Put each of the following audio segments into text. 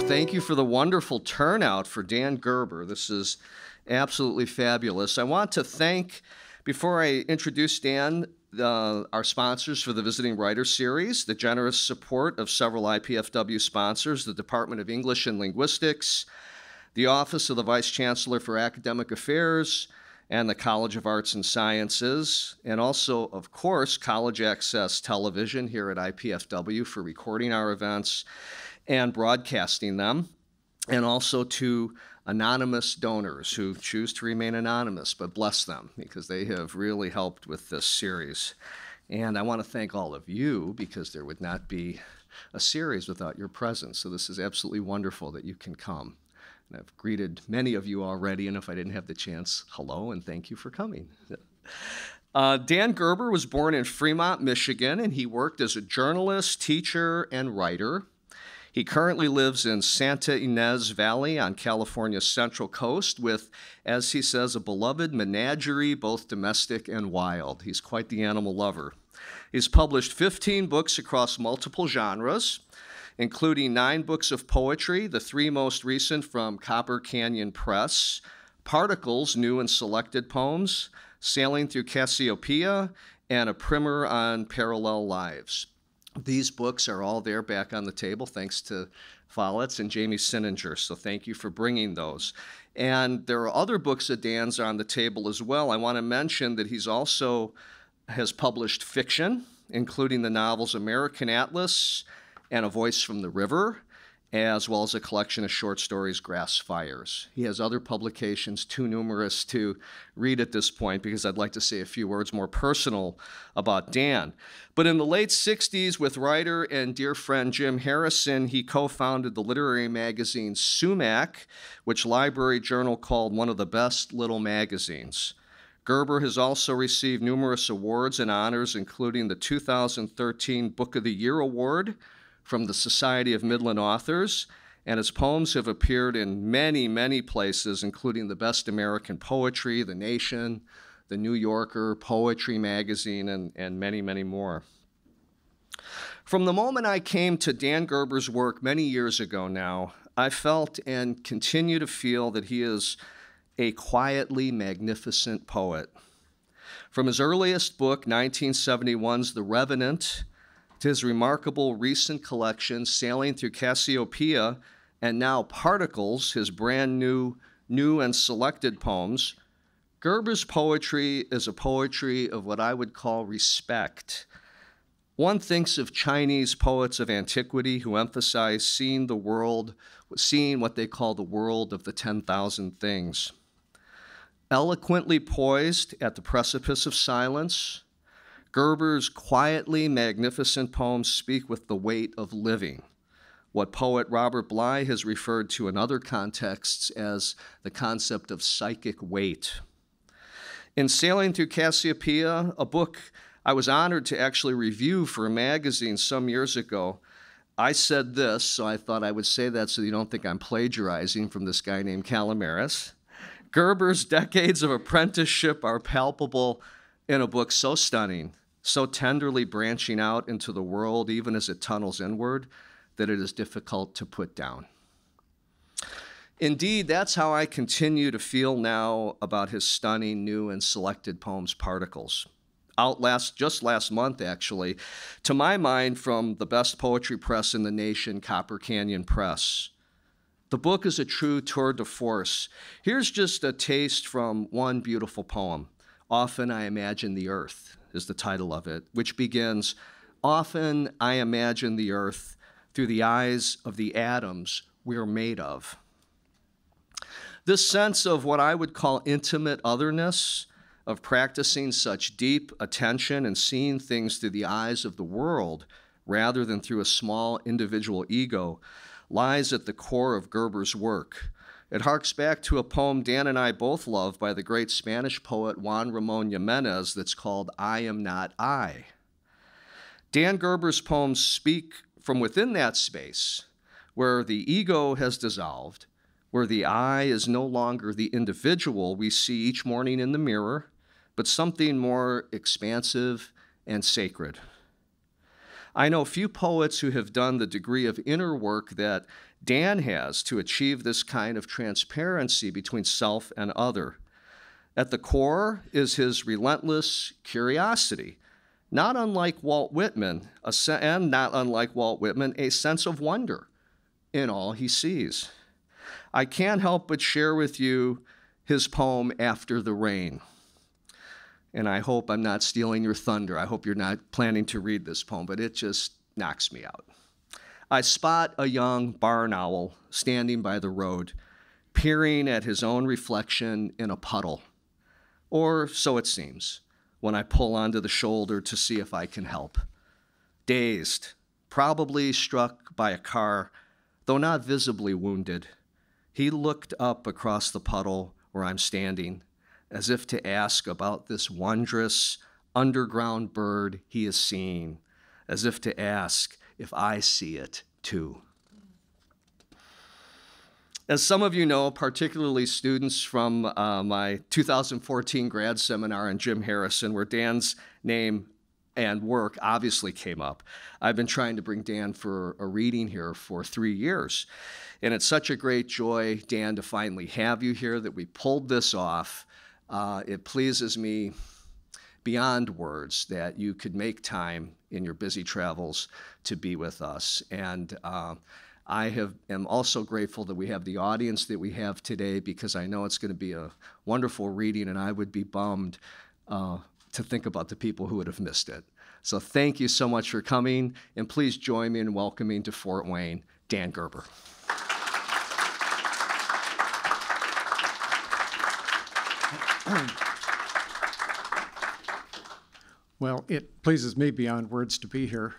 Thank you for the wonderful turnout for Dan Gerber. This is absolutely fabulous. I want to thank, before I introduce Dan, our sponsors for the Visiting Writer Series, the generous support of several IPFW sponsors, the Department of English and Linguistics, the Office of the Vice Chancellor for Academic Affairs, and the College of Arts and Sciences, and also, of course, College Access Television here at IPFW for recording our events and broadcasting them, and also to anonymous donors who choose to remain anonymous, but bless them because they have really helped with this series. And I want to thank all of you because there would not be a series without your presence. So this is absolutely wonderful that you can come. And I've greeted many of you already, and if I didn't have the chance, hello and thank you for coming. Dan Gerber was born in Fremont, Michigan, and he worked as a journalist, teacher, and writer. He currently lives in Santa Ynez Valley on California's Central Coast with, as he says, a beloved menagerie, both domestic and wild. He's quite the animal lover. He's published 15 books across multiple genres, including 9 books of poetry, the 3 most recent from Copper Canyon Press, Particles, New and Selected Poems, Sailing Through Cassiopeia, and a primer on parallel lives. These books are all there back on the table, thanks to Follett and Jamie Sininger, so thank you for bringing those. And there are other books of Dan's on the table as well. I want to mention that he's also has published fiction, including the novels American Atlas and A Voice from the River, as well as a collection of short stories, Grass Fires. He has other publications too numerous to read at this point because I'd like to say a few words more personal about Dan. But in the late 60s, with writer and dear friend Jim Harrison, he co-founded the literary magazine Sumac, which Library Journal called one of the best little magazines. Gerber has also received numerous awards and honors, including the 2013 Book of the Year Award from the Society of Midland Authors, and his poems have appeared in many, many places, including the Best American Poetry, The Nation, The New Yorker, Poetry Magazine, and many, many more. From the moment I came to Dan Gerber's work many years ago now, I felt and continue to feel that he is a quietly magnificent poet. From his earliest book, 1971's The Revenant, to his remarkable recent collection, Sailing Through Cassiopeia, and now Particles, his brand new and selected poems, Gerber's poetry is a poetry of what I would call respect. One thinks of Chinese poets of antiquity who emphasize seeing what they call the world of the 10,000 things. Eloquently poised at the precipice of silence, Gerber's quietly magnificent poems speak with the weight of living, what poet Robert Bly has referred to in other contexts as the concept of psychic weight. In Sailing Through Cassiopeia, a book I was honored to actually review for a magazine some years ago, I said this, so I thought I would say that so you don't think I'm plagiarizing from this guy named Calomares. Gerber's decades of apprenticeship are palpable in a book so stunning, so tenderly branching out into the world, even as it tunnels inward, that it is difficult to put down. Indeed, that's how I continue to feel now about his stunning, new, and selected poems, Particles. Just last month, actually, to my mind, from the best poetry press in the nation, Copper Canyon Press. The book is a true tour de force. Here's just a taste from one beautiful poem. Often I Imagine the Earth is the title of it, which begins, often I imagine the earth through the eyes of the atoms we're made of. This sense of what I would call intimate otherness, of practicing such deep attention and seeing things through the eyes of the world rather than through a small individual ego, lies at the core of Gerber's work. It harks back to a poem Dan and I both love by the great Spanish poet Juan Ramón Jiménez that's called I Am Not I. Dan Gerber's poems speak from within that space where the ego has dissolved, where the I is no longer the individual we see each morning in the mirror, but something more expansive and sacred. I know few poets who have done the degree of inner work that Dan has to achieve this kind of transparency between self and other. At the core is his relentless curiosity, not unlike Walt Whitman, a sense of wonder in all he sees. I can't help but share with you his poem, After the Rain. And I hope I'm not stealing your thunder. I hope you're not planning to read this poem, but it just knocks me out. I spot a young barn owl standing by the road, peering at his own reflection in a puddle. Or so it seems, when I pull onto the shoulder to see if I can help. Dazed, probably struck by a car, though not visibly wounded, he looked up across the puddle where I'm standing, as if to ask about this wondrous underground bird he is seeing, as if to ask if I see it too. As some of you know, particularly students from my 2014 grad seminar in Jim Harrison, where Dan's name and work obviously came up, I've been trying to bring Dan for a reading here for 3 years. And it's such a great joy, Dan, to finally have you here, that we pulled this off. It pleases me beyond words that you could make time in your busy travels to be with us. And am also grateful that we have the audience that we have today, because I know it's going to be a wonderful reading, and I would be bummed to think about the people who would have missed it. So thank you so much for coming, and please join me in welcoming to Fort Wayne, Dan Gerber. Well, it pleases me beyond words to be here,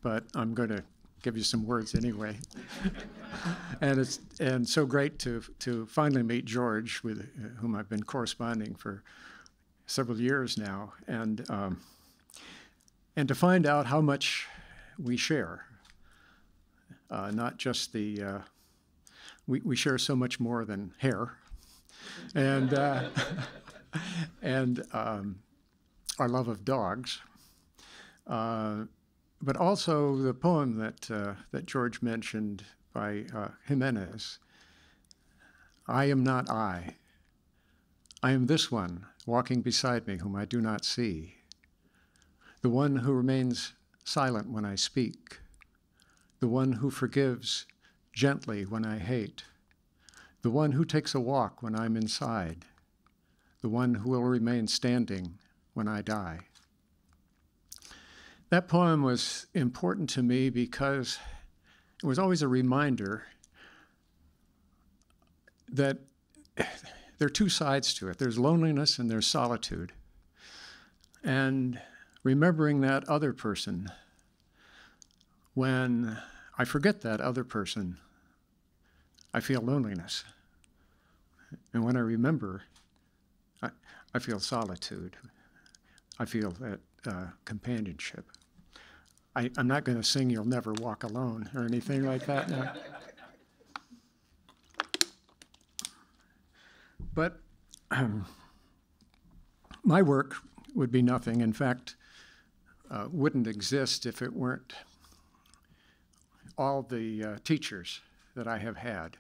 but I'm going to give you some words anyway. And so great to finally meet George, with whom I've been corresponding for several years now, and to find out how much we share. Not just we share so much more than hair, and our love of dogs, but also the poem that George mentioned by Jimenez. I am not I. I am this one walking beside me whom I do not see, the one who remains silent when I speak, the one who forgives gently when I hate, the one who takes a walk when I'm inside, the one who will remain standing when I die. That poem was important to me because it was always a reminder that there are two sides to it. There's loneliness and there's solitude. And remembering that other person, when I forget that other person, I feel loneliness. And when I remember, I feel solitude. I feel that companionship. I'm not going to sing You'll Never Walk Alone or anything like that now. But my work would be nothing. In fact, wouldn't exist if it weren't all the teachers that I have had.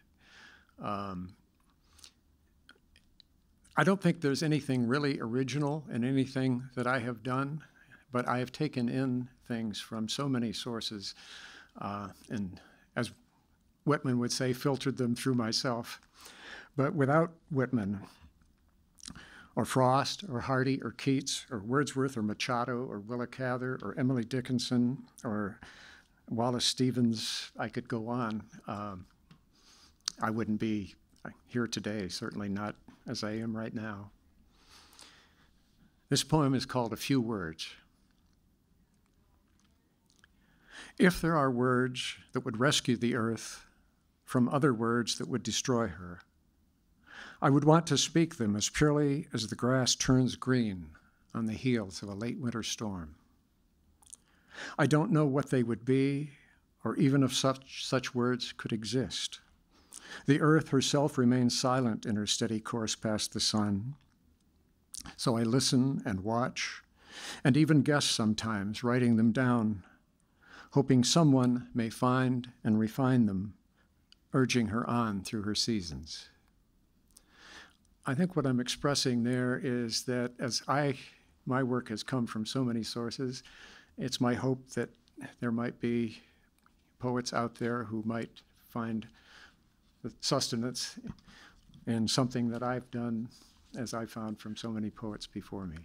I don't think there's anything really original in anything that I have done, but I have taken in things from so many sources, and as Whitman would say, filtered them through myself. But without Whitman, or Frost, or Hardy, or Keats, or Wordsworth, or Machado, or Willa Cather, or Emily Dickinson, or Wallace Stevens, I could go on. I wouldn't be here today, certainly not as I am right now. This poem is called A Few Words. If there are words that would rescue the earth from other words that would destroy her, I would want to speak them as purely as the grass turns green on the heels of a late winter storm. I don't know what they would be, or even if such words could exist. The earth herself remains silent in her steady course past the sun. So I listen and watch, and even guess sometimes, writing them down, hoping someone may find and refine them urging her on through her seasons. I think what I'm expressing there is that my work has come from so many sources, it's my hope that there might be poets out there who might find the sustenance in something that I've done, as I found from so many poets before me.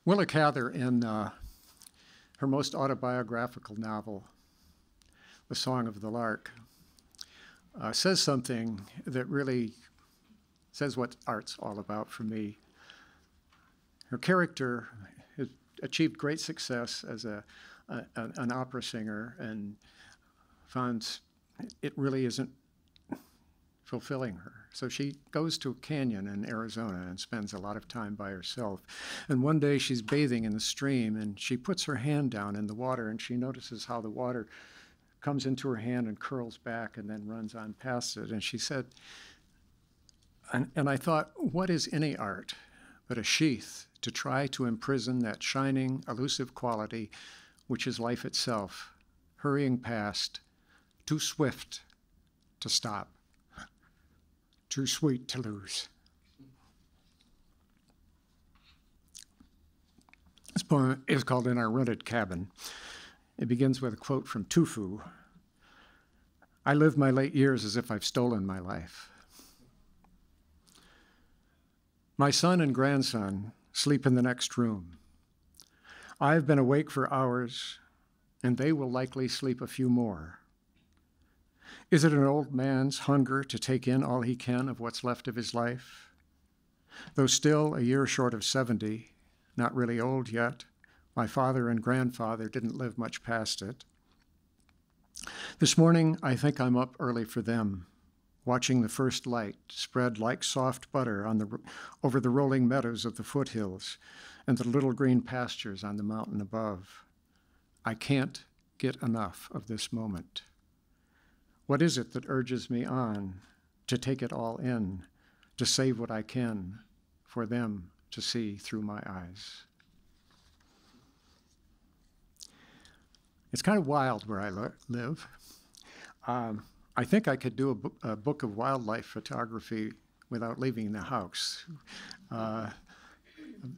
Willa Cather, in her most autobiographical novel, The Song of the Lark, says something that really says what art's all about for me. Her character has achieved great success as an opera singer and finds it really isn't fulfilling her. So she goes to a canyon in Arizona and spends a lot of time by herself. And one day she's bathing in the stream and she puts her hand down in the water and she notices how the water comes into her hand and curls back and then runs on past it. And she said, and I thought, what is any art but a sheath to try to imprison that shining, elusive quality which is life itself, hurrying past, too swift to stop, too sweet to lose. This poem is called In Our Rented Cabin. It begins with a quote from Tufu. I live my late years as if I've stolen my life. My son and grandson sleep in the next room. I've been awake for hours, and they will likely sleep a few more. Is it an old man's hunger to take in all he can of what's left of his life? Though still a year short of 70, not really old yet, my father and grandfather didn't live much past it. This morning, I think I'm up early for them, watching the first light spread like soft butter over the rolling meadows of the foothills and the little green pastures on the mountain above. I can't get enough of this moment. What is it that urges me on to take it all in, to save what I can for them to see through my eyes? It's kind of wild where I live. I think I could do a book of wildlife photography without leaving the house.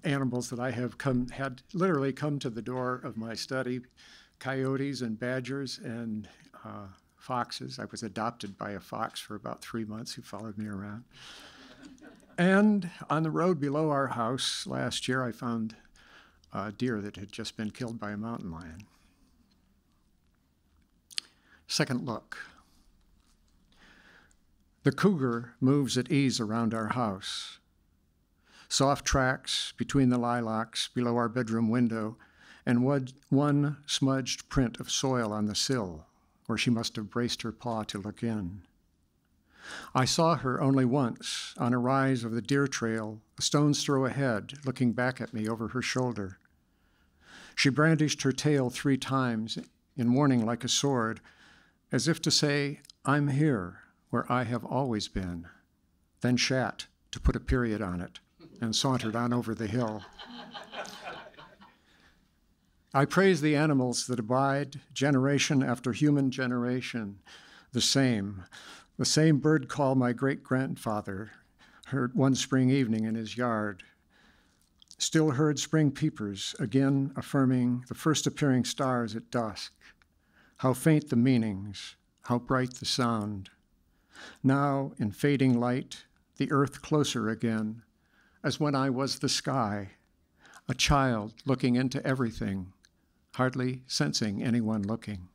Animals that I have had literally come to the door of my study, coyotes and badgers and foxes. I was adopted by a fox for about 3 months who followed me around. And on the road below our house last year, I found a deer that had just been killed by a mountain lion. Second look. The cougar moves at ease around our house. Soft tracks between the lilacs below our bedroom window and one smudged print of soil on the sill, where she must have braced her paw to look in. I saw her only once on a rise of the deer trail, a stone's throw ahead, looking back at me over her shoulder. She brandished her tail 3 times in warning like a sword, as if to say, I'm here where I have always been, then shat to put a period on it and sauntered on over the hill. I praise the animals that abide, generation after human generation, the same bird call my great-grandfather heard one spring evening in his yard. Still heard spring peepers, again affirming the first appearing stars at dusk. How faint the meanings, how bright the sound. Now, in fading light, the earth closer again, as when I was the sky, a child looking into everything, hardly sensing anyone looking.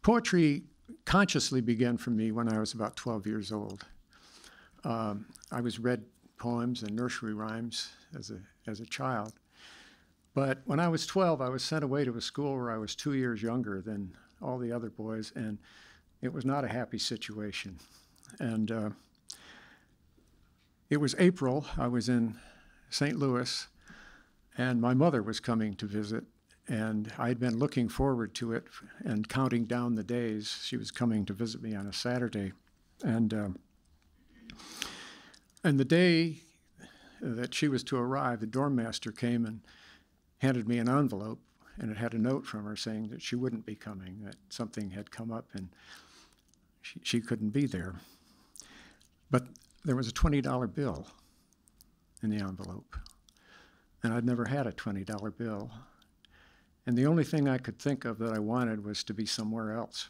Poetry consciously began for me when I was about 12 years old. I was read poems and nursery rhymes as a child. But when I was 12, I was sent away to a school where I was 2 years younger than all the other boys, and it was not a happy situation. And it was April. I was in St. Louis, and my mother was coming to visit, and I'd been looking forward to it and counting down the days. She was coming to visit me on a Saturday. And the day that she was to arrive, the dorm master came and handed me an envelope, and it had a note from her saying that she wouldn't be coming, that something had come up and she couldn't be there. But there was a $20 bill in the envelope, and I'd never had a $20 bill. And the only thing I could think of that I wanted was to be somewhere else.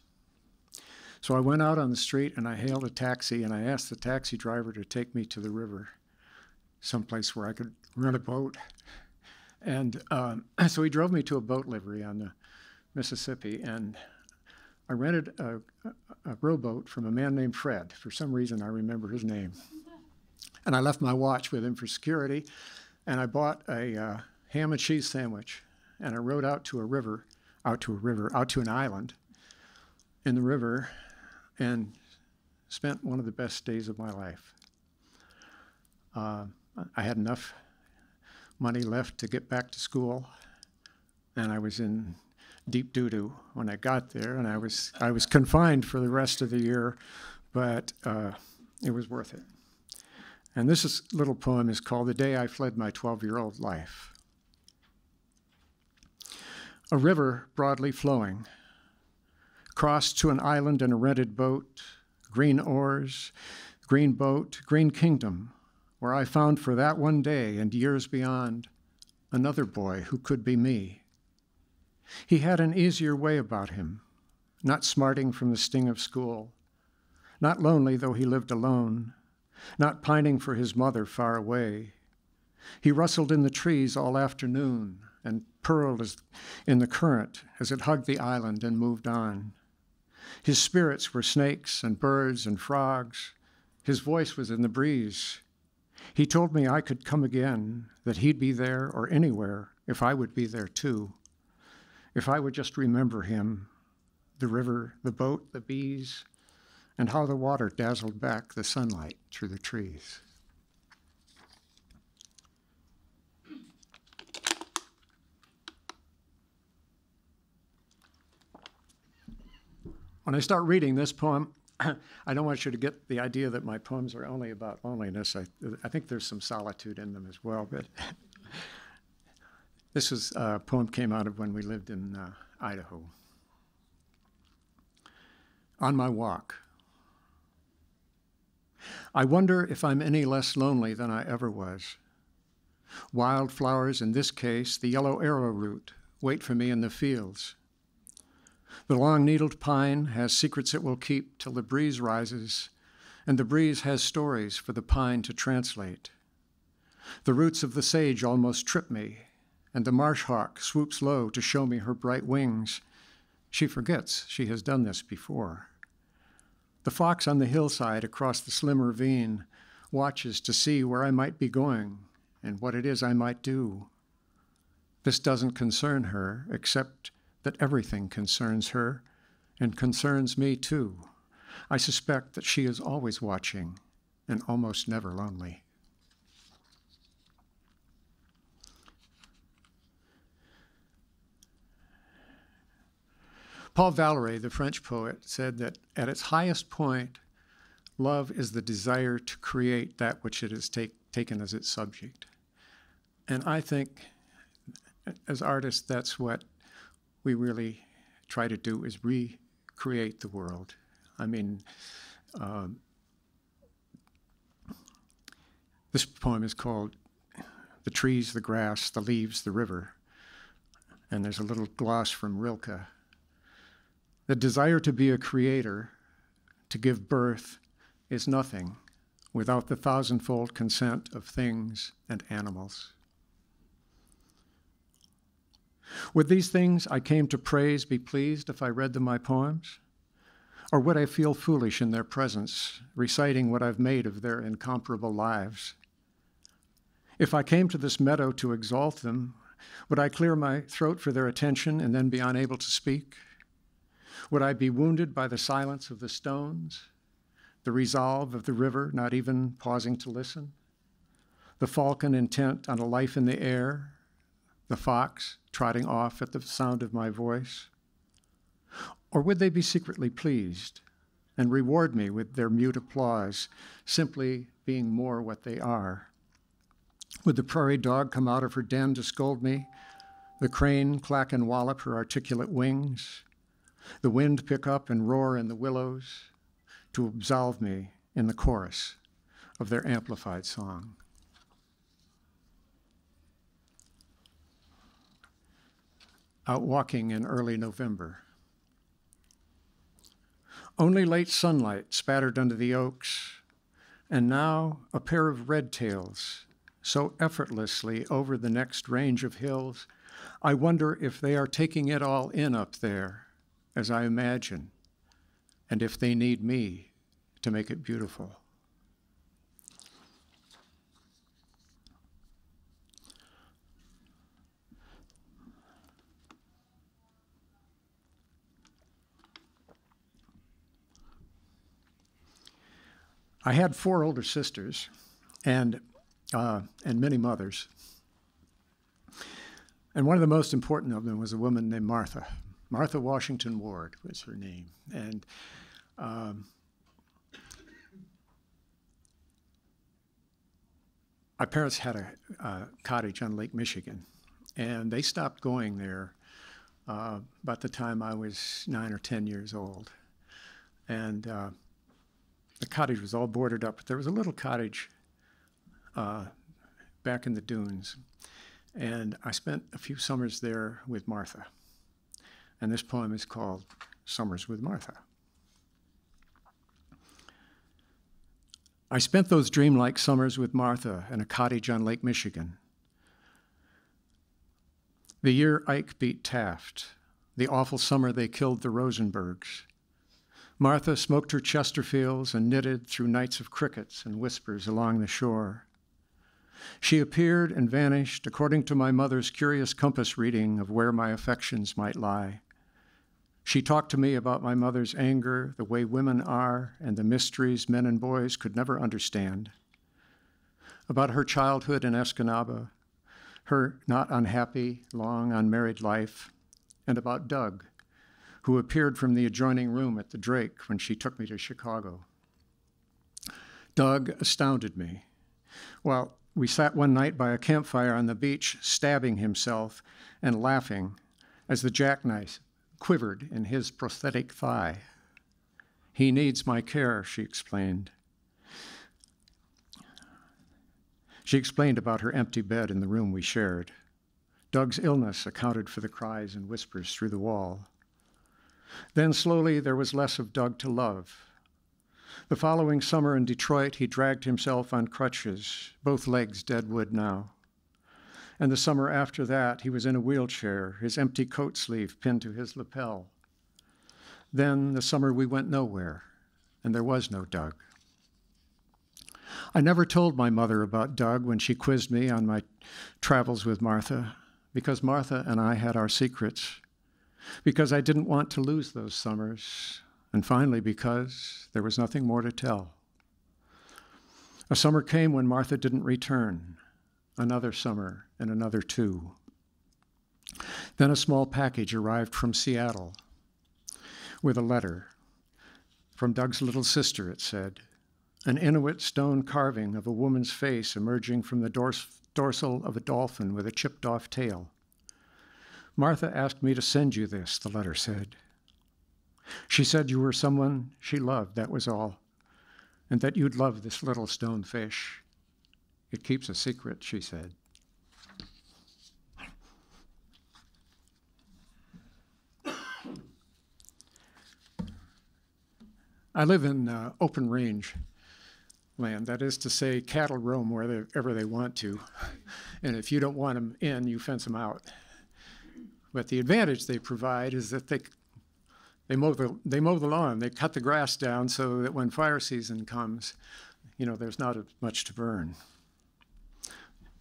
So I went out on the street and I hailed a taxi, and I asked the taxi driver to take me to the river, someplace where I could rent a boat. And so he drove me to a boat livery on the Mississippi, and I rented a rowboat from a man named Fred. For some reason, I remember his name. And I left my watch with him for security, and I bought a ham and cheese sandwich, and I rowed out to an island in the river, and spent one of the best days of my life. I had enough money left to get back to school, and I was in deep doo-doo when I got there, and I was confined for the rest of the year, but it was worth it. And this little poem is called "The Day I Fled My 12-Year-Old Life." A river broadly flowing, crossed to an island in a rented boat, green oars, green boat, green kingdom, where I found for that one day and years beyond another boy who could be me. He had an easier way about him, not smarting from the sting of school, not lonely though he lived alone, not pining for his mother far away. He rustled in the trees all afternoon and purled in the current as it hugged the island and moved on. His spirits were snakes and birds and frogs. His voice was in the breeze. He told me I could come again, that he'd be there or anywhere if I would be there too. If I would just remember him, the river, the boat, the bees, and how the water dazzled back the sunlight through the trees. When I start reading this poem, I don't want you to get the idea that my poems are only about loneliness. I think there's some solitude in them as well, but this is a poem came out of when we lived in Idaho. On my walk. I wonder if I'm any less lonely than I ever was. Wildflowers, in this case, the yellow arrowroot, wait for me in the fields. The long-needled pine has secrets it will keep till the breeze rises, and the breeze has stories for the pine to translate. The roots of the sage almost trip me, and the marsh hawk swoops low to show me her bright wings. She forgets she has done this before. The fox on the hillside across the slim ravine watches to see where I might be going and what it is I might do. This doesn't concern her, except that everything concerns her and concerns me too. I suspect that she is always watching and almost never lonely. Paul Valéry, the French poet, said that at its highest point, love is the desire to create that which it has taken as its subject. And I think, as artists, that's what we really try to do, is recreate the world. I mean, this poem is called "The Trees, the Grass, the Leaves, the River," and there's a little gloss from Rilke. The desire to be a creator, to give birth, is nothing without the thousandfold consent of things and animals. Would these things I came to praise be pleased if I read them my poems? Or would I feel foolish in their presence, reciting what I've made of their incomparable lives? If I came to this meadow to exalt them, would I clear my throat for their attention and then be unable to speak? Would I be wounded by the silence of the stones, the resolve of the river not even pausing to listen, the falcon intent on a life in the air, the fox trotting off at the sound of my voice? Or would they be secretly pleased and reward me with their mute applause, simply being more what they are? Would the prairie dog come out of her den to scold me? The crane clack and wallop her articulate wings? The wind pick up and roar in the willows to absolve me in the chorus of their amplified song? Out walking in early November. Only late sunlight spattered under the oaks, and now a pair of red tails, so effortlessly over the next range of hills, I wonder if they are taking it all in up there, as I imagine, and if they need me to make it beautiful. I had 4 older sisters and many mothers. And one of the most important of them was a woman named Martha. Martha Washington Ward was her name. And my parents had a cottage on Lake Michigan, and they stopped going there about the time I was 9 or 10 years old. And the cottage was all boarded up, but there was a little cottage back in the dunes. And I spent a few summers there with Martha. And this poem is called Summers with Martha. I spent those dreamlike summers with Martha in a cottage on Lake Michigan. The year Ike beat Taft, the awful summer they killed the Rosenbergs. Martha smoked her Chesterfields and knitted through nights of crickets and whispers along the shore. She appeared and vanished according to my mother's curious compass reading of where my affections might lie. She talked to me about my mother's anger, the way women are, and the mysteries men and boys could never understand. About her childhood in Escanaba, her not unhappy, long unmarried life, and about Doug, who appeared from the adjoining room at the Drake when she took me to Chicago. Doug astounded me. Well, we sat one night by a campfire on the beach, stabbing himself and laughing as the jackknife quivered in his prosthetic thigh. He needs my care, she explained. She explained about her empty bed in the room we shared. Doug's illness accounted for the cries and whispers through the wall. Then slowly there was less of Doug to love. The following summer in Detroit, he dragged himself on crutches, both legs dead wood now. And the summer after that, he was in a wheelchair, his empty coat sleeve pinned to his lapel. Then the summer we went nowhere, and there was no Doug. I never told my mother about Doug when she quizzed me on my travels with Martha, because Martha and I had our secrets, because I didn't want to lose those summers, and finally because there was nothing more to tell. A summer came when Martha didn't return, another summer and another 2. Then a small package arrived from Seattle with a letter. From Doug's little sister, it said, an Inuit stone carving of a woman's face emerging from the dorsal of a dolphin with a chipped-off tail. Martha asked me to send you this, the letter said. She said you were someone she loved, that was all, and that you'd love this little stone fish. It keeps a secret, she said. I live in open range land. That is to say, cattle roam wherever they want to. And if you don't want them in, you fence them out. But the advantage they provide is that they mow the lawn. They cut the grass down so that when fire season comes, there's not much to burn.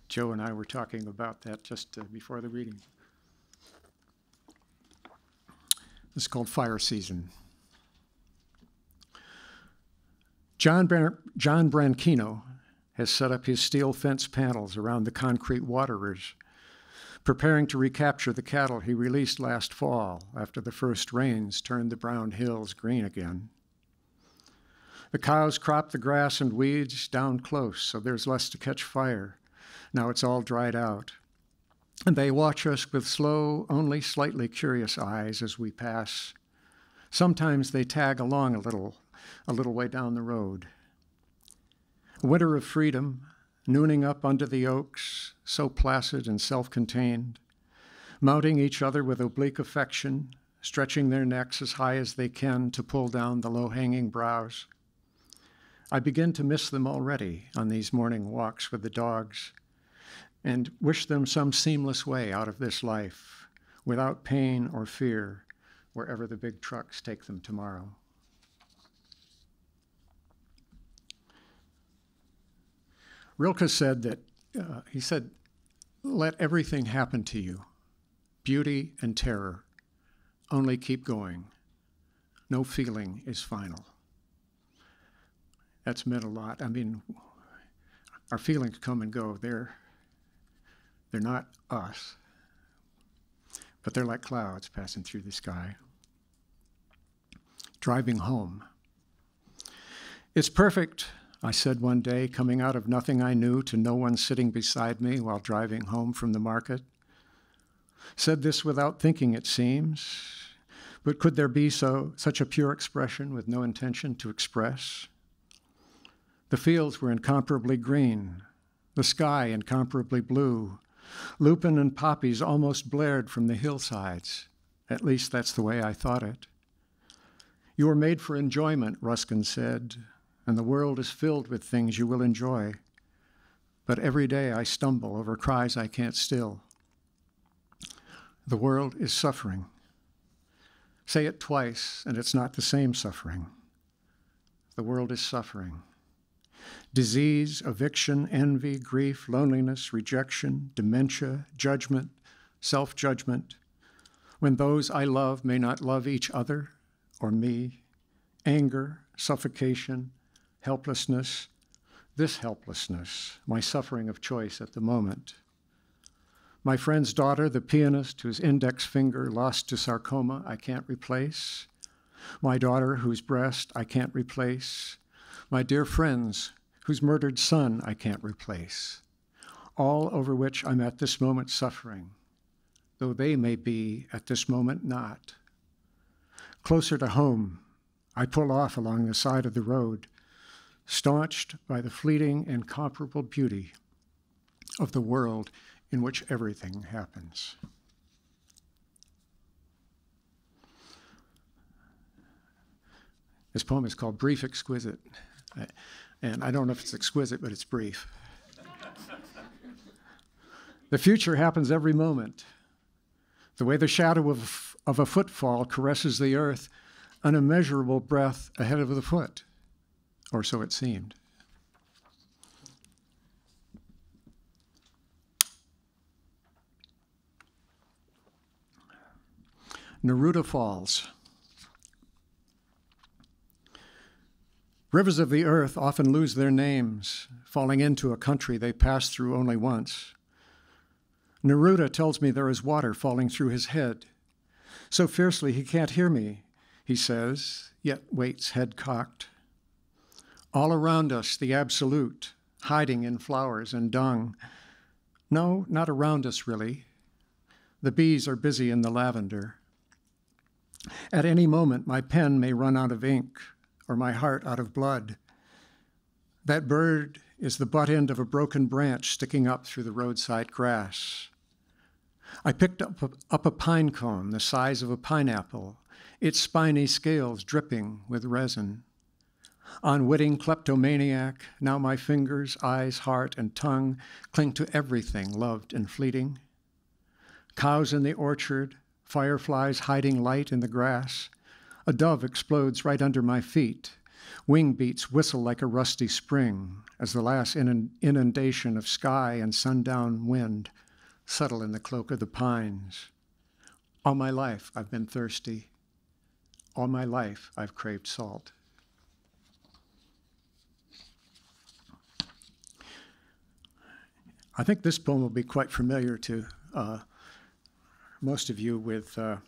Joe and I were talking about that just before the reading. It's called fire season. John Branchino has set up his steel fence panels around the concrete waterers, preparing to recapture the cattle he released last fall after the first rains turned the brown hills green again. The cows crop the grass and weeds down close so there's less to catch fire. Now it's all dried out. And they watch us with slow, only slightly curious eyes as we pass. Sometimes they tag along a little way down the road. A winter of freedom, nooning up under the oaks, so placid and self-contained, mounting each other with oblique affection, stretching their necks as high as they can to pull down the low-hanging brows. I begin to miss them already on these morning walks with the dogs, and wish them some seamless way out of this life, without pain or fear, wherever the big trucks take them tomorrow. Rilke said that, let everything happen to you, beauty and terror, only keep going. No feeling is final. That's meant a lot. I mean, our feelings come and go. They're not us, but they're like clouds passing through the sky. Driving home. It's perfect, I said one day, coming out of nothing I knew to no one sitting beside me while driving home from the market. Said this without thinking, it seems, but could there be such a pure expression with no intention to express? The fields were incomparably green, the sky incomparably blue. Lupin and poppies almost blared from the hillsides. At least that's the way I thought it. You were made for enjoyment, Ruskin said, and the world is filled with things you will enjoy. But every day I stumble over cries I can't still. The world is suffering. Say it twice, and it's not the same suffering. The world is suffering. Disease, eviction, envy, grief, loneliness, rejection, dementia, judgment, self-judgment, when those I love may not love each other or me, anger, suffocation, helplessness, this helplessness, my suffering of choice at the moment. My friend's daughter, the pianist whose index finger lost to sarcoma I can't replace. My daughter whose breast I can't replace. My dear friends whose murdered son I can't replace. All over which I'm at this moment suffering, though they may be at this moment not. Closer to home, I pull off along the side of the road, staunched by the fleeting, incomparable beauty of the world in which everything happens. This poem is called Brief Exquisite. And I don't know if it's exquisite, but it's brief. The future happens every moment. The way the shadow of a footfall caresses the earth, an immeasurable breath ahead of the foot, or so it seemed. Neruda Falls. Rivers of the earth often lose their names, falling into a country they pass through only once. Neruda tells me there is water falling through his head. So fiercely he can't hear me, he says, yet waits head cocked. All around us, the absolute, hiding in flowers and dung. No, not around us, really. The bees are busy in the lavender. At any moment, my pen may run out of ink, or my heart out of blood. That bird is the butt end of a broken branch sticking up through the roadside grass. I picked up a pine cone the size of a pineapple, its spiny scales dripping with resin. Unwitting kleptomaniac, now my fingers, eyes, heart, and tongue cling to everything loved and fleeting. Cows in the orchard, fireflies hiding light in the grass. A dove explodes right under my feet. Wing beats whistle like a rusty spring as the last inundation of sky and sundown wind settle in the cloak of the pines. All my life I've been thirsty. All my life I've craved salt. I think this poem will be quite familiar to most of you with the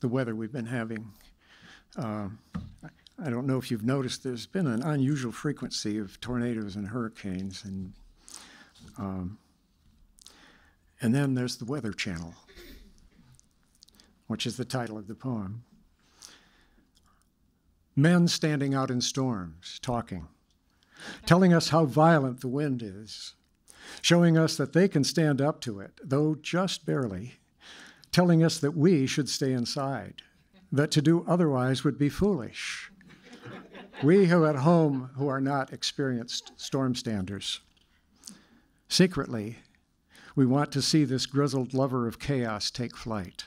weather we've been having. I don't know if you've noticed, there's been an unusual frequency of tornadoes and hurricanes, and And then there's the Weather Channel, which is the title of the poem. Men standing out in storms, talking, telling us how violent the wind is, showing us that they can stand up to it, though just barely, telling us that we should stay inside, that to do otherwise would be foolish. We who at home who are not experienced storm standers. Secretly, we want to see this grizzled lover of chaos take flight.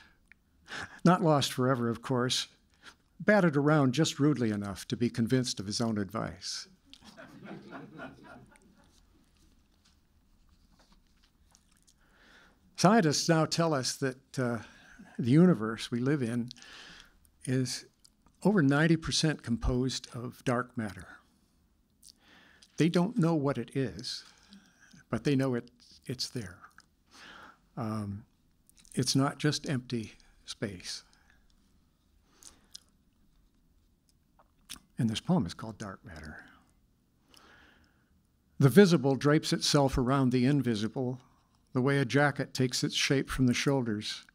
Not lost forever, of course, batted around just rudely enough to be convinced of his own advice. Scientists now tell us that the universe we live in is over 90% composed of dark matter. They don't know what it is, but they know it's there. It's not just empty space. And this poem is called Dark Matter. The visible drapes itself around the invisible, the way a jacket takes its shape from the shoulders.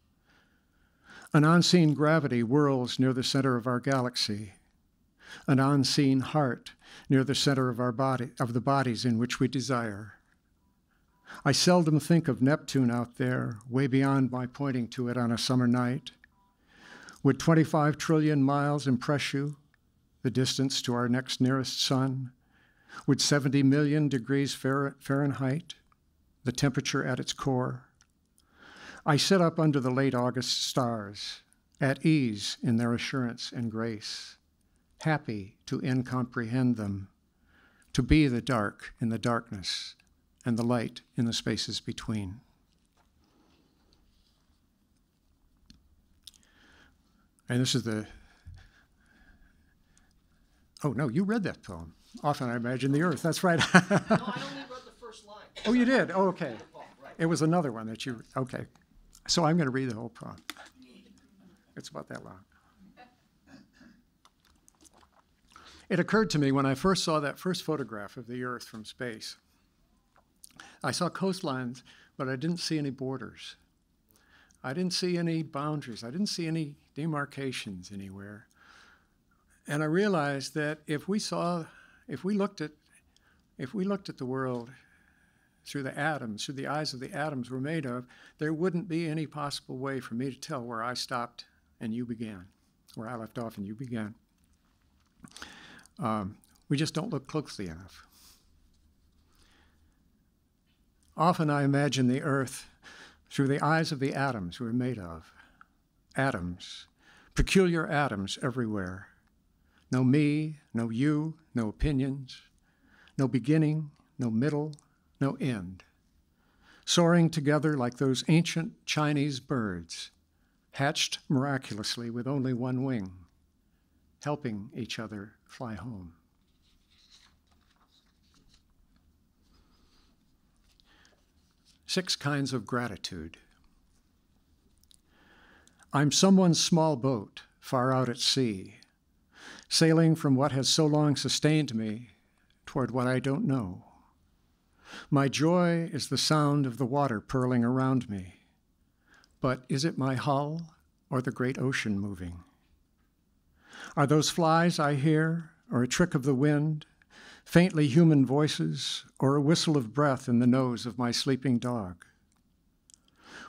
An unseen gravity whirls near the center of our galaxy, an unseen heart near the center of the bodies in which we desire. I seldom think of Neptune out there, way beyond my pointing to it on a summer night. Would 25 trillion miles impress you, the distance to our next nearest sun? Would 70 million degrees Fahrenheit, the temperature at its core? I sit up under the late August stars, at ease in their assurance and grace, happy to incomprehend them, to be the dark in the darkness and the light in the spaces between. And this is the, oh no, you read that poem. Often I imagine the earth, that's right. No, I only read the first line. Oh, you did? Oh, okay. It was another one that you, okay. So I'm going to read the whole poem. It's about that long. It occurred to me when I first saw that first photograph of the earth from space. I saw coastlines, but I didn't see any borders. I didn't see any boundaries. I didn't see any demarcations anywhere. And I realized that if we looked at the world through the atoms, through the eyes of the atoms we're made of, there wouldn't be any possible way for me to tell where I stopped and you began, where I left off and you began. We just don't look closely enough. Often I imagine the earth through the eyes of the atoms we're made of. Atoms, peculiar atoms everywhere. No me, no you, no opinions, no beginning, no middle, no end. Soaring together like those ancient Chinese birds, hatched miraculously with only one wing, helping each other fly home. Six kinds of gratitude. I'm someone's small boat, far out at sea, sailing from what has so long sustained me toward what I don't know. My joy is the sound of the water purling around me, but is it my hull or the great ocean moving? Are those flies I hear, or a trick of the wind, faintly human voices, or a whistle of breath in the nose of my sleeping dog?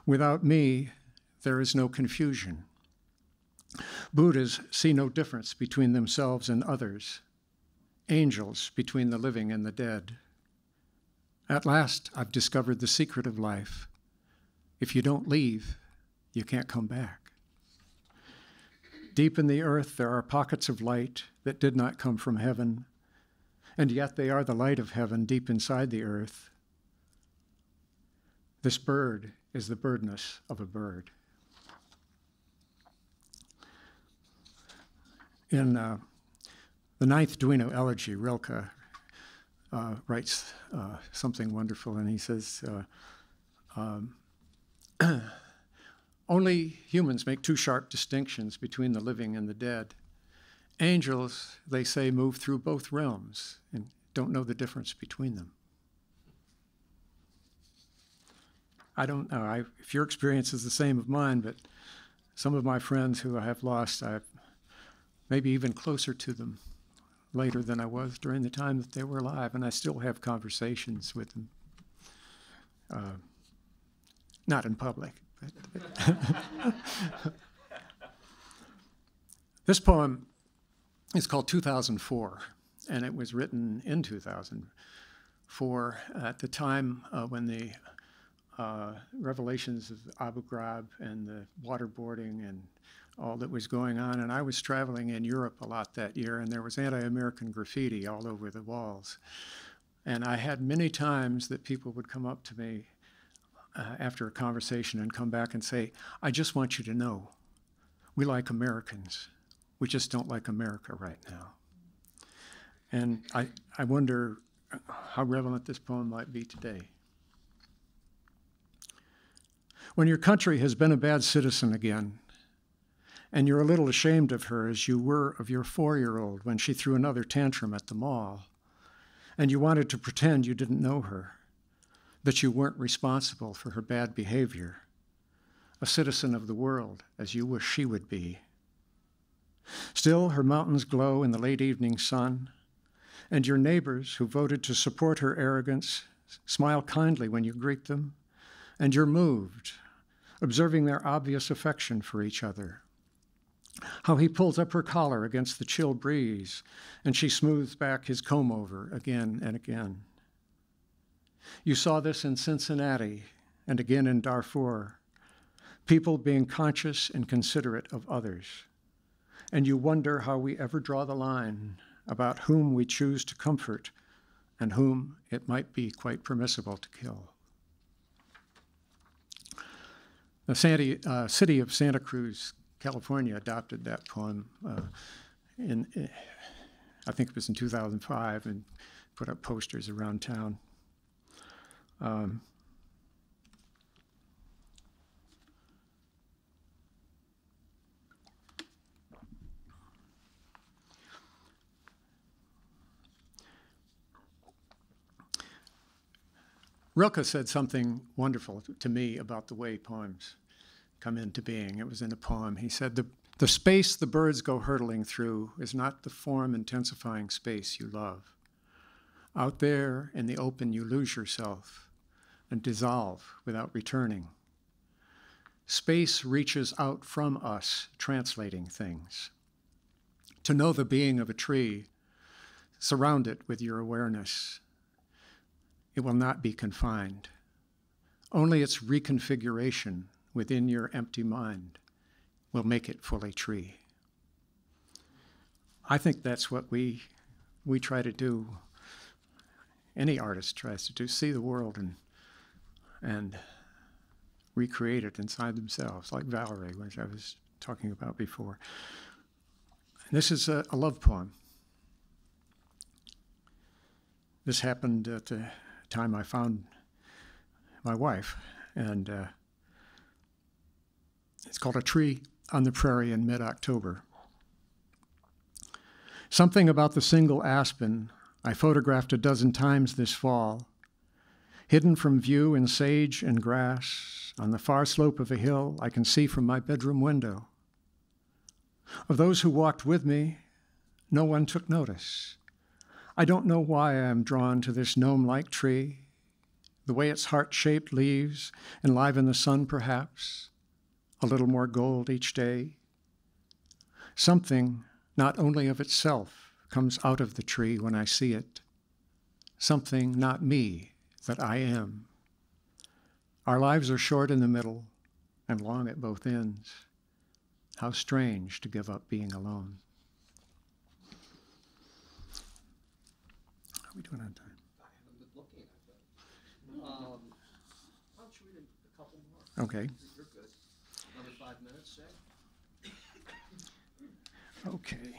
Without me, there is no confusion. Buddhas see no difference between themselves and others, angels between the living and the dead. At last, I've discovered the secret of life. If you don't leave, you can't come back. Deep in the earth, there are pockets of light that did not come from heaven, and yet they are the light of heaven deep inside the earth. This bird is the birdness of a bird. In the ninth Duino elegy, Rilke writes something wonderful, and he says, only humans make two sharp distinctions between the living and the dead. Angels, they say, move through both realms and don't know the difference between them. I don't know if your experience is the same of mine, but some of my friends who I have lost, I maybe even closer to them later than I was during the time that they were alive, and I still have conversations with them. Not in public. But This poem is called 2004, and it was written in 2004 at the time when the revelations of Abu Ghraib and the waterboarding and all that was going on. And I was traveling in Europe a lot that year, and there was anti-American graffiti all over the walls. And I had many times that people would come up to me after a conversation and come back and say, I just want you to know, we like Americans. We just don't like America right now. And I wonder how relevant this poem might be today. When your country has been a bad citizen again, and you're a little ashamed of her as you were of your 4-year-old when she threw another tantrum at the mall, and you wanted to pretend you didn't know her, that you weren't responsible for her bad behavior, a citizen of the world as you wish she would be. Still, her mountains glow in the late evening sun, and your neighbors who voted to support her arrogance smile kindly when you greet them, and you're moved, observing their obvious affection for each other. How he pulls up her collar against the chill breeze, and she smooths back his comb-over again and again. You saw this in Cincinnati and again in Darfur, people being conscious and considerate of others. And you wonder how we ever draw the line about whom we choose to comfort and whom it might be quite permissible to kill. The city of Santa Cruz, California, adopted that poem I think it was in 2005, and put up posters around town. Rilke said something wonderful to me about the way poems come into being. It was in a poem. He said, the space the birds go hurtling through is not the form-intensifying space you love. Out there in the open, you lose yourself and dissolve without returning. Space reaches out from us, translating things. To know the being of a tree, surround it with your awareness. It will not be confined. Only its reconfiguration within your empty mind will make it fully tree. I think that's what we try to do. Any artist tries to do, see the world and recreate it inside themselves, like Valerie, which I was talking about before. This is a love poem. This happened at the time I found my wife, and it's called A Tree on the Prairie in mid-October. Something about the single aspen I photographed a dozen times this fall, hidden from view in sage and grass on the far slope of a hill I can see from my bedroom window. Of those who walked with me, no one took notice. I don't know why I am drawn to this gnome-like tree, the way its heart-shaped leaves enliven the sun perhaps, a little more gold each day. Something, not only of itself, comes out of the tree when I see it. Something not me, that I am. Our lives are short in the middle and long at both ends. How strange to give up being alone. How are we doing on time? I haven't been looking at that. Why don't you read a couple more? Okay. You're good. Another 5 minutes, say? Okay.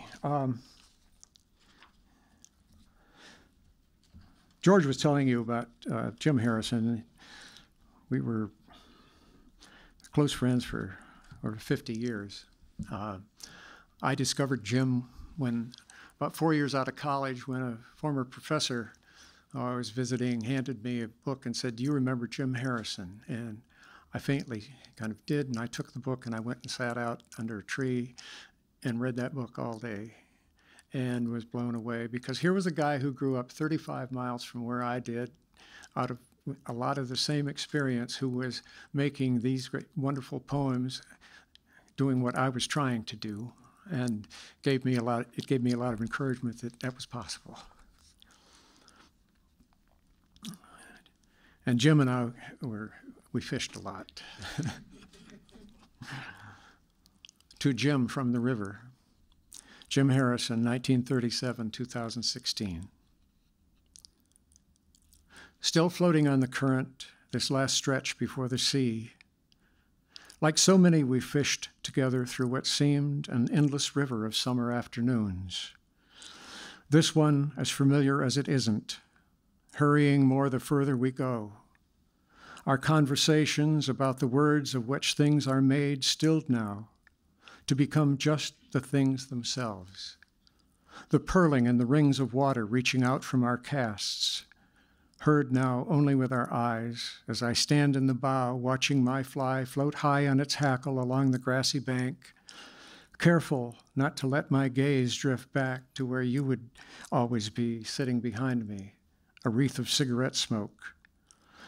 George was telling you about Jim Harrison. We were close friends for over 50 years. I discovered Jim when, about 4 years out of college, when a former professor I was visiting, handed me a book and said, "Do you remember Jim Harrison?" And I faintly kind of did, and I took the book and I went and sat out under a tree and read that book all day and was blown away, because here was a guy who grew up 35 miles from where I did, out of a lot of the same experience, who was making these great, wonderful poems, doing what I was trying to do, and it gave me a lot of encouragement that that was possible. And Jim and I we fished a lot. To Jim from the river. Jim Harrison, 1937, 2016. Still floating on the current, this last stretch before the sea. Like so many, we fished together through what seemed an endless river of summer afternoons. This one as familiar as it isn't, hurrying more the further we go. Our conversations about the words of which things are made stilled now, to become just the things themselves. The purling and the rings of water reaching out from our casts, heard now only with our eyes, as I stand in the bow watching my fly float high on its hackle along the grassy bank, careful not to let my gaze drift back to where you would always be sitting behind me, a wreath of cigarette smoke.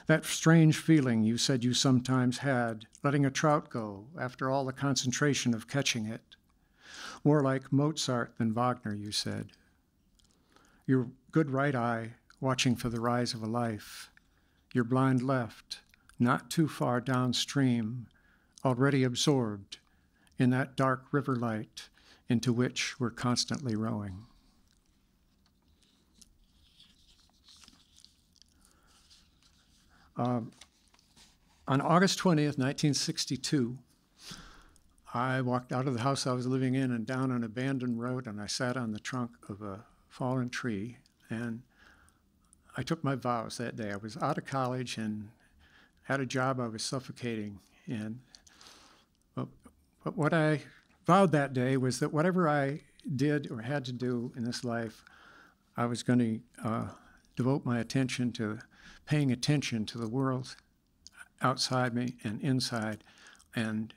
That strange feeling you said you sometimes had, letting a trout go after all the concentration of catching it. More like Mozart than Wagner, you said. Your good right eye watching for the rise of a life. Your blind left, not too far downstream, already absorbed in that dark river light into which we're constantly rowing. On August 20th, 1962, I walked out of the house I was living in and down an abandoned road, and I sat on the trunk of a fallen tree, and I took my vows that day. I was out of college and had a job. I was suffocating. But what I vowed that day was that whatever I did or had to do in this life, I was going to devote my attention to paying attention to the world outside me and inside, and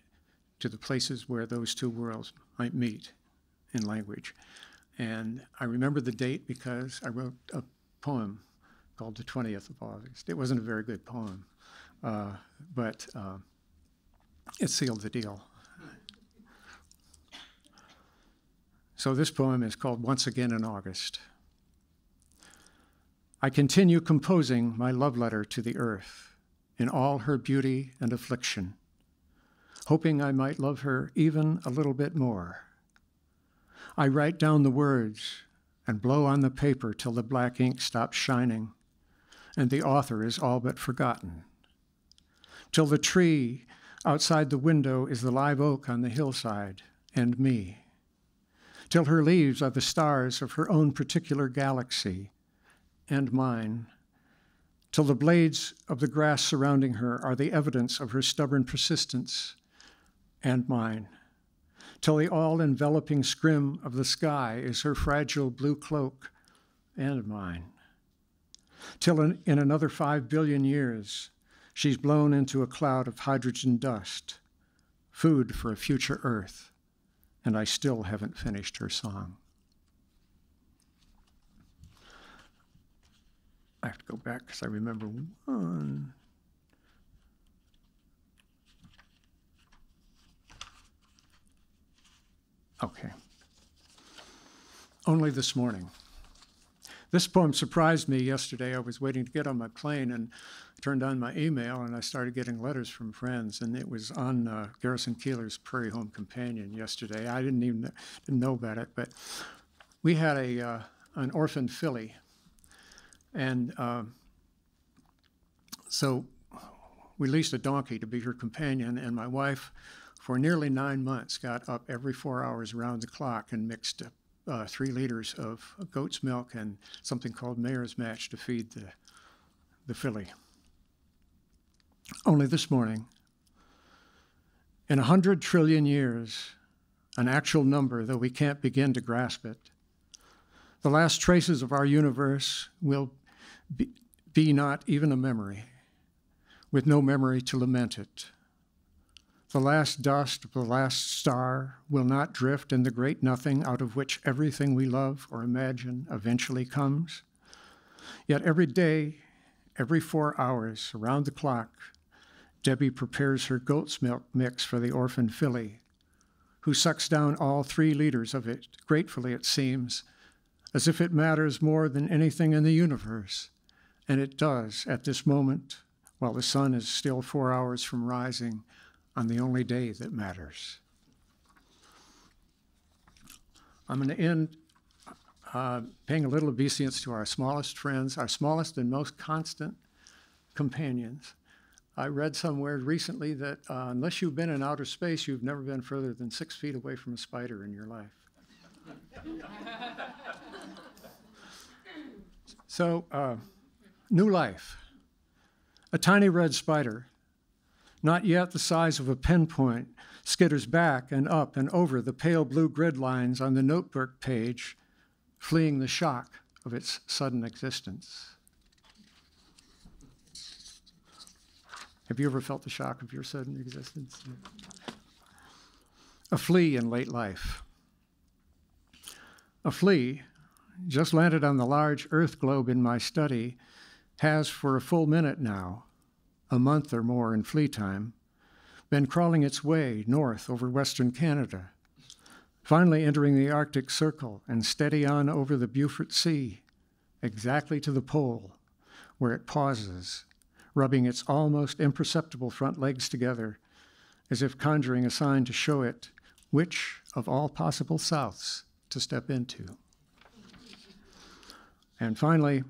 to the places where those two worlds might meet in language. And I remember the date because I wrote a poem called The 20th of August. It wasn't a very good poem, but it sealed the deal. So this poem is called Once Again in August. I continue composing my love letter to the earth in all her beauty and affliction, hoping I might love her even a little bit more. I write down the words and blow on the paper till the black ink stops shining and the author is all but forgotten, till the tree outside the window is the live oak on the hillside and me, till her leaves are the stars of her own particular galaxy and mine, till the blades of the grass surrounding her are the evidence of her stubborn persistence and mine, till the all-enveloping scrim of the sky is her fragile blue cloak and mine, till in another 5 billion years she's blown into a cloud of hydrogen dust, food for a future Earth, and I still haven't finished her song. I have to go back because I remember one. Okay. Only this morning. This poem surprised me yesterday. I was waiting to get on my plane and turned on my email, and I started getting letters from friends, and it was on Garrison Keillor's Prairie Home Companion yesterday. I didn't know about it, but we had an orphaned filly. And so we leased a donkey to be her companion, and my wife, for nearly 9 months, got up every 4 hours around the clock and mixed 3 liters of goat's milk and something called Mayor's Match to feed the filly. Only this morning, in 100 trillion years, an actual number, though we can't begin to grasp it, the last traces of our universe will be not even a memory, with no memory to lament it. The last dust of the last star will not drift in the great nothing out of which everything we love or imagine eventually comes. Yet every day, every 4 hours, around the clock, Debbie prepares her goat's milk mix for the orphan filly, who sucks down all 3 liters of it, gratefully it seems, as if it matters more than anything in the universe. And it does at this moment, while the sun is still 4 hours from rising on the only day that matters. I'm going to end paying a little obeisance to our smallest friends, our smallest and most constant companions. I read somewhere recently that unless you've been in outer space, you've never been further than 6 feet away from a spider in your life. So, new life. A tiny red spider, not yet the size of a pinpoint, skitters back and up and over the pale blue grid lines on the notebook page, fleeing the shock of its sudden existence. Have you ever felt the shock of your sudden existence? A flea in late life. A flea, just landed on the large Earth globe in my study, has for a full minute now, a month or more in flea time, been crawling its way north over Western Canada, finally entering the Arctic Circle and steady on over the Beaufort Sea, exactly to the pole, where it pauses, rubbing its almost imperceptible front legs together, as if conjuring a sign to show it which of all possible souths to step into. And finally,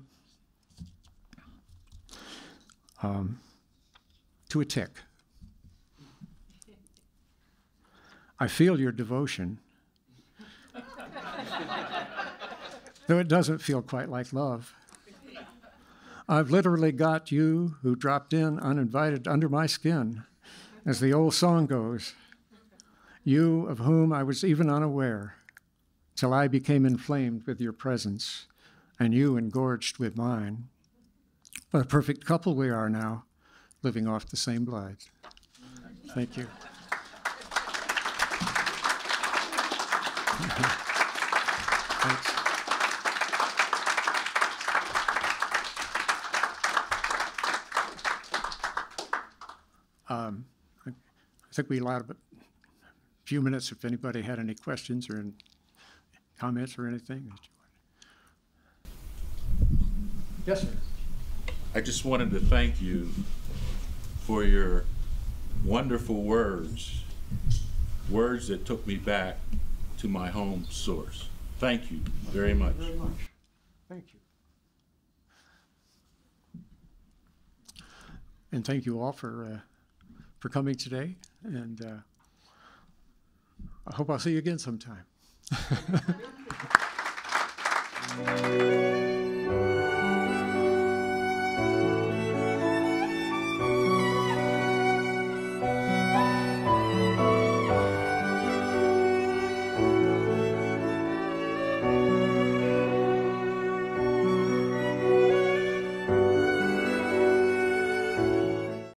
to a tick. I feel your devotion, though it doesn't feel quite like love. I've literally got you who dropped in uninvited under my skin, as the old song goes, you of whom I was even unaware, till I became inflamed with your presence, and you engorged with mine. What a perfect couple we are now, living off the same blood. Thank you. Thanks. I think we allowed a few minutes if anybody had any questions or comments or anything. Yes, sir. I just wanted to thank you for your wonderful words that took me back to my home source. Thank you very much. Very much. Thank you. And thank you all for coming today, and I hope I'll see you again sometime.